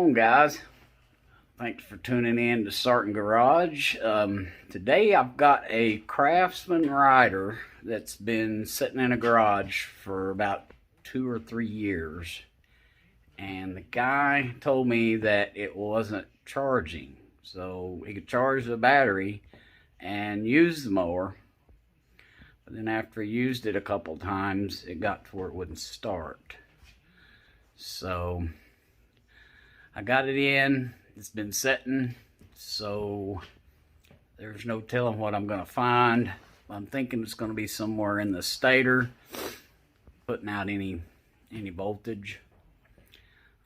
on, guys? Thanks for tuning in to Sartin Garage. Today I've got a Craftsman rider that's been sitting in a garage for about 2 or 3 years, and the guy told me that it wasn't charging, so he could charge the battery and use the mower, but then after he used it a couple times it got to where it wouldn't start. So I got it in, it's been sitting, so there's no telling what I'm gonna find. I'm thinking it's gonna be somewhere in the stator, putting out any voltage.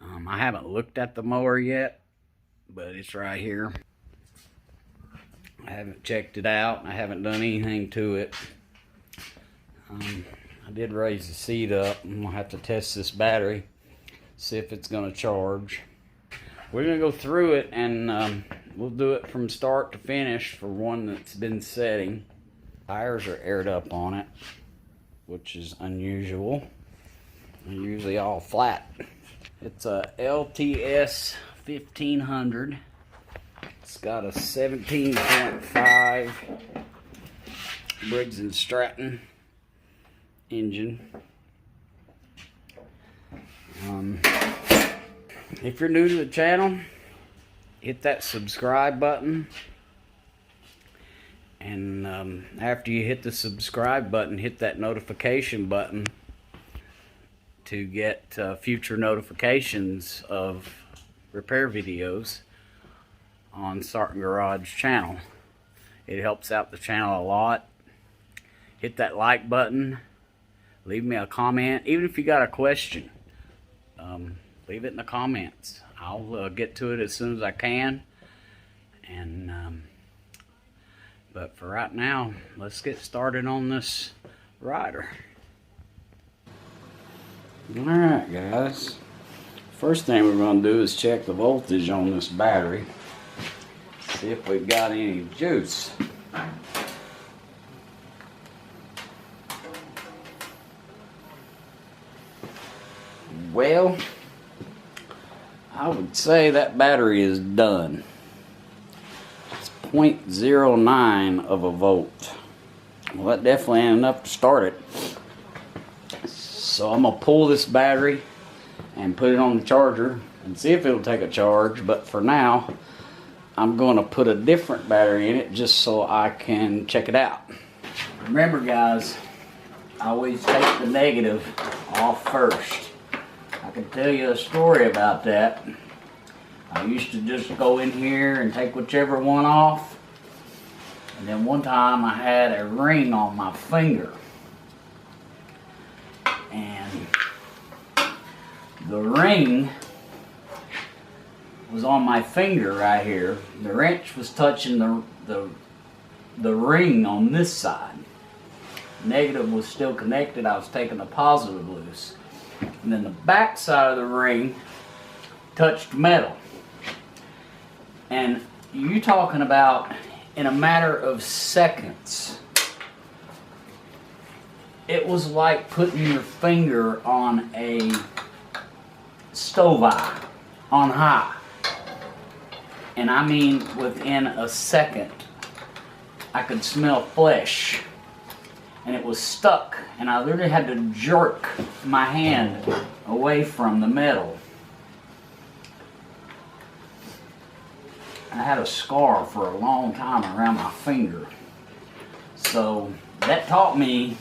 I haven't looked at the mower yet, but it's right here. I haven't checked it out. I haven't done anything to it. I did raise the seat up. I'm gonna have to test this battery, see if it's gonna charge. We're gonna go through it, and we'll do it from start to finish for one that's been setting. Tires are aired up on it, which is unusual. They're usually all flat. It's a LTS1500. It's got a 17.5 Briggs & Stratton engine. If you're new to the channel, hit that subscribe button, and after you hit the subscribe button, hit that notification button to get future notifications of repair videos on Sartin Garage channel. It helps out the channel a lot. Hit that like button, leave me a comment, even if you got a question. Leave it in the comments. I'll get to it as soon as I can. And but for right now, let's get started on this rider. Alright, guys. First thing we're going to do is check the voltage on this battery. See if we've got any juice. Well, I would say that battery is done. It's 0.09 of a volt. Well, that definitely ain't enough to start it. So I'm going to pull this battery and put it on the charger and see if it'll take a charge. But for now, I'm going to put a different battery in it just so I can check it out. Remember, guys, I always take the negative off first. I can tell you a story about that. I used to just go in here and take whichever one off. And then one time I had a ring on my finger. And the ring was on my finger right here. The wrench was touching the ring on this side. Negative was still connected. I was taking the positive loose. And then the back side of the ring touched metal. And you talking about in a matter of seconds, it was like putting your finger on a stove eye on high. And I mean, within a second, I could smell flesh. And it was stuck, and I literally had to jerk my hand away from the metal. I had a scar for a long time around my finger. So that taught me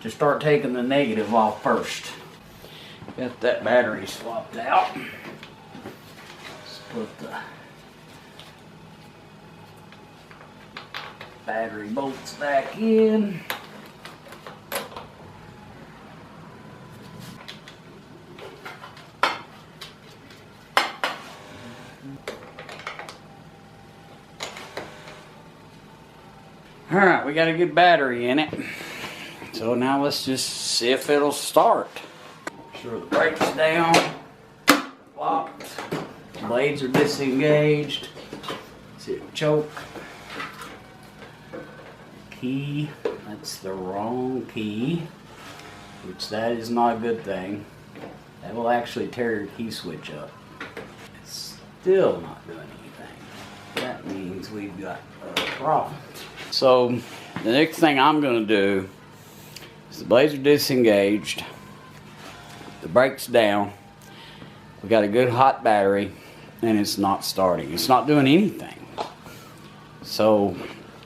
to start taking the negative off first. Got that battery swapped out. Let's put the battery bolts back in. Alright, we got a good battery in it. So now let's just see if it'll start. Make sure the brakes down, locked, blades are disengaged. See it choke. Key, that's the wrong key, which that is not a good thing. That will actually tear your key switch up. Still not doing anything. That means we've got a problem. So the next thing I'm going to do is the blades are disengaged, the brake's down, we got a good hot battery, and it's not starting. It's not doing anything. So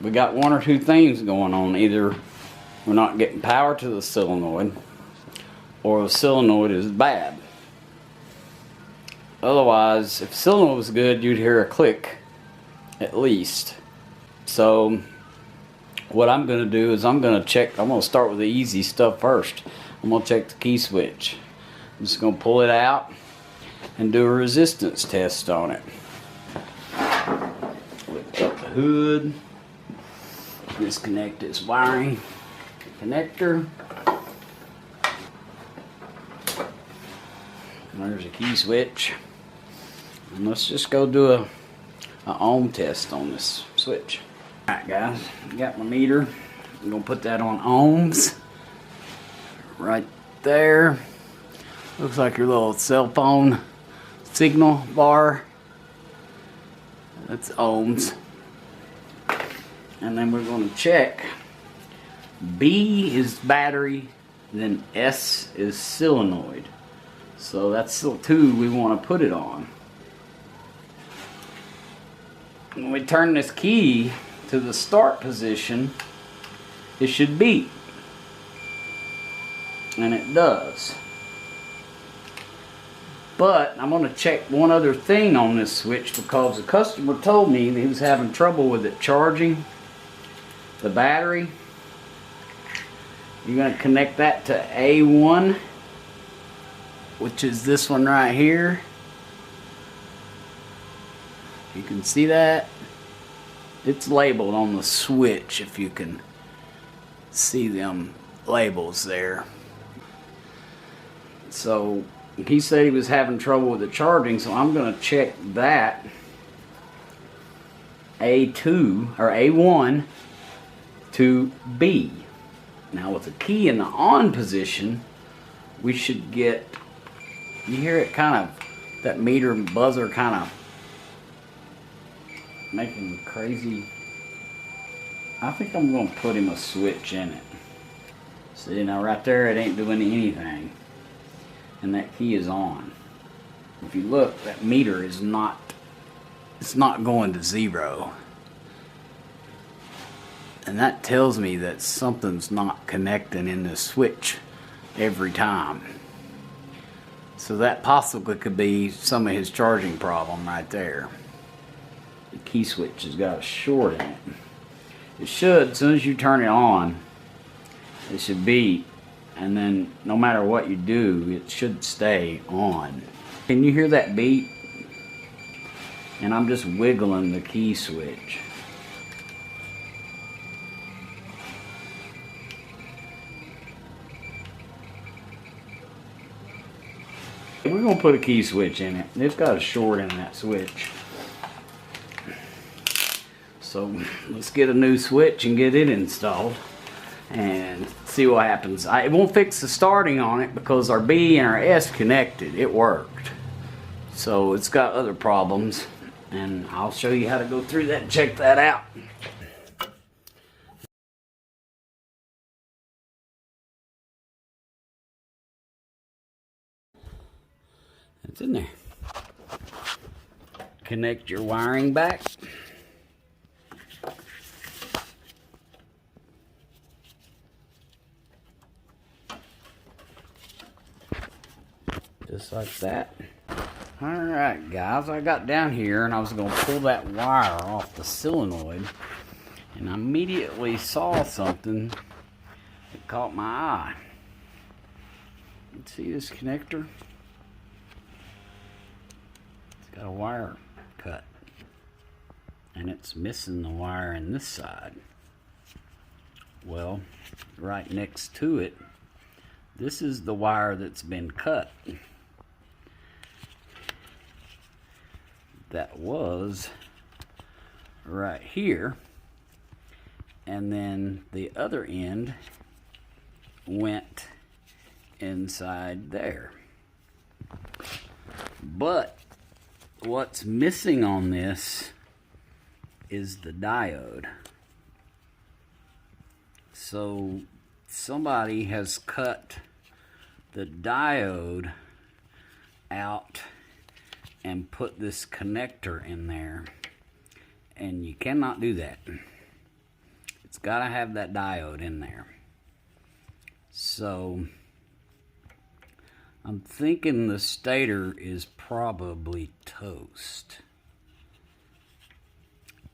we got one or two things going on. Either we're not getting power to the solenoid, or the solenoid is bad. Otherwise, if the solenoid was good, you'd hear a click at least. So what I'm going to do is I'm going to start with the easy stuff first. I'm going to check the key switch. I'm just going to pull it out and do a resistance test on it. Lift up the hood, disconnect this wiring connector. There's a key switch. And let's just go do a ohm test on this switch. Alright guys, got my meter. I'm going to put that on ohms. Right there. Looks like your little cell phone signal bar. That's ohms. And then we're going to check. B is battery, then S is solenoid. So that's still 2 we want to put it on. When we turn this key to the start position, it should beep. And it does. But I'm going to check one other thing on this switch, because the customer told me that he was having trouble with it charging the battery. You're going to connect that to A1, which is this one right here. You can see that. It's labeled on the switch, if you can see them labels there. So he said he was having trouble with the charging, so I'm going to check that A2 or A1 to B. Now with the key in the on position, we should get, you hear it kind of, that meter buzzer kind of making crazy. I think I'm going to put him a switch in it. See, now right there it ain't doing anything. And that key is on. If you look, that meter is not, it's not going to 0. And that tells me that something's not connecting in the switch every time. So that possibly could be some of his charging problem right there. The key switch has got a short in it. It should, as soon as you turn it on, it should beep. And then no matter what you do, it should stay on. Can you hear that beep? And I'm just wiggling the key switch. We're going to put a key switch in it. It's got a short in that switch. So let's get a new switch and get it installed and see what happens. It won't fix the starting on it because our B and our S connected. It worked. So it's got other problems, and I'll show you how to go through that and check that out. It's in there. Connect your wiring back. Just like that. Alright guys, I got down here and I was going to pull that wire off the solenoid, and I immediately saw something that caught my eye. See this connector? It's got a wire cut, and it's missing the wire in this side. Well, right next to it, this is the wire that's been cut. That was right here, and then the other end went inside there. But what's missing on this is the diode. So somebody has cut the diode out and put this connector in there, and you cannot do that. It's got to have that diode in there. So I'm thinking the stator is probably toast.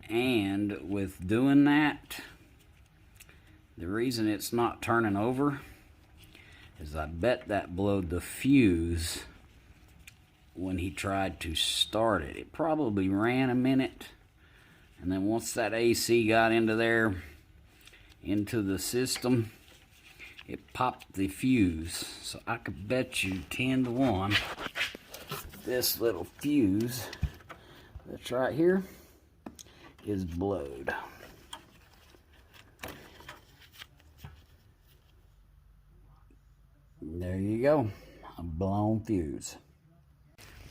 And with doing that, the reason it's not turning over is I bet that blowed the fuse when he tried to start it. It probably ran a minute, and then once that AC got into there, into the system, it popped the fuse. So I could bet you 10 to 1 this little fuse that's right here is blowed. There you go, a blown fuse.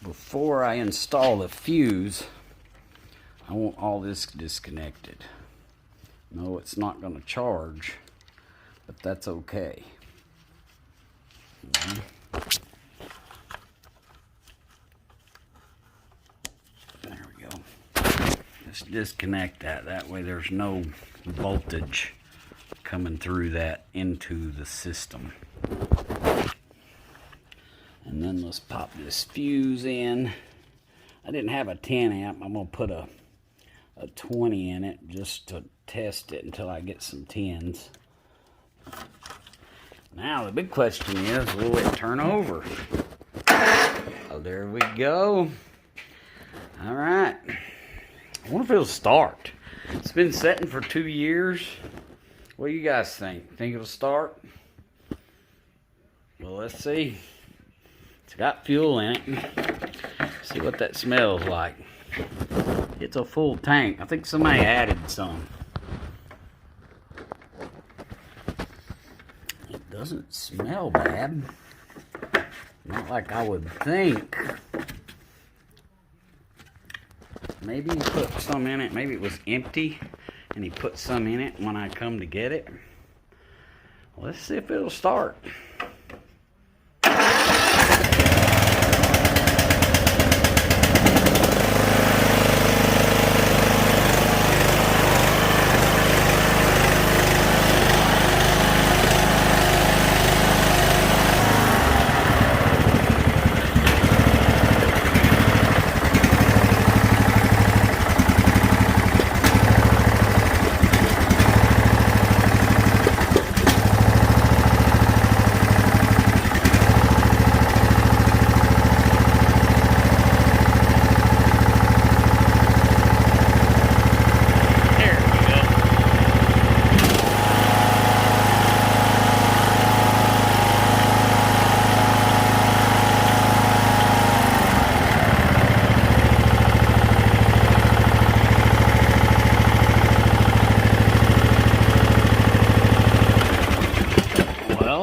Before I install the fuse, I want all this disconnected. No, it's not going to charge, but that's okay. There we go. Just disconnect that. That way there's no voltage coming through that into the system. And then let's pop this fuse in. I didn't have a 10 amp. I'm going to put a 20 in it just to test it until I get some 10s. Now the big question is, will it turn over? Oh, there we go. All right. I wonder if it'll start. It's been setting for 2 years. What do you guys think? Think it'll start? Well, let's see. It's got fuel in it. See what that smells like. It's a full tank. I think somebody added some. It doesn't smell bad. Not like I would think. Maybe he put some in it. Maybe it was empty and he put some in it when I come to get it. Let's see if it'll start.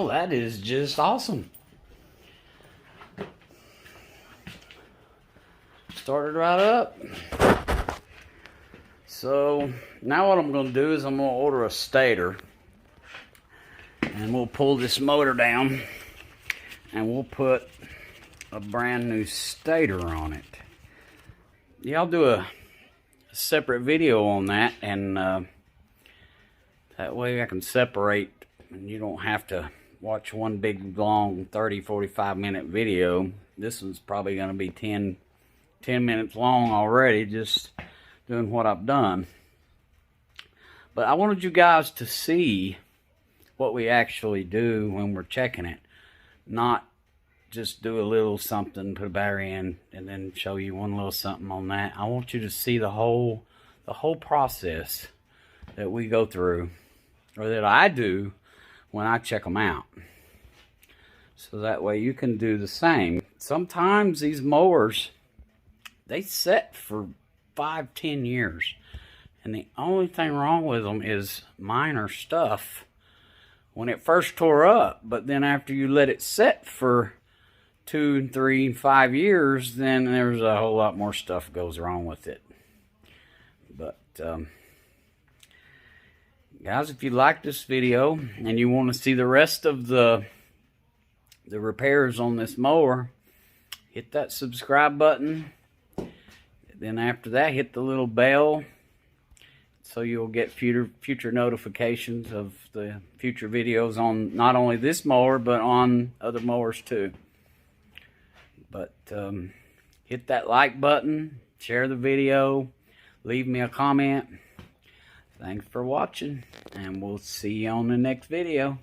That is just awesome. Started right up. So now what I'm going to do is I'm going to order a stator, and we'll pull this motor down and we'll put a brand new stator on it. Yeah, I'll do a separate video on that, and that way I can separate and you don't have to watch one big long 30-45 minute video. This one's probably going to be 10 minutes long already, just doing what I've done. But I wanted you guys to see what we actually do when we're checking it, not just do a little something, put a battery in, and then show you one little something on that. I want you to see the whole process that we go through, or that I do when I check them out. So that way you can do the same. Sometimes these mowers, they set for 5-10 years, and the only thing wrong with them is minor stuff when it first tore up. But then after you let it set for 2, 3, 5 years, then there's a whole lot more stuff goes wrong with it. But guys, if you like this video and you want to see the rest of the repairs on this mower, hit that subscribe button. Then after that, hit the little bell so you'll get future notifications of the future videos on not only this mower but on other mowers too. But hit that like button, share the video, leave me a comment. Thanks for watching, and we'll see you on the next video.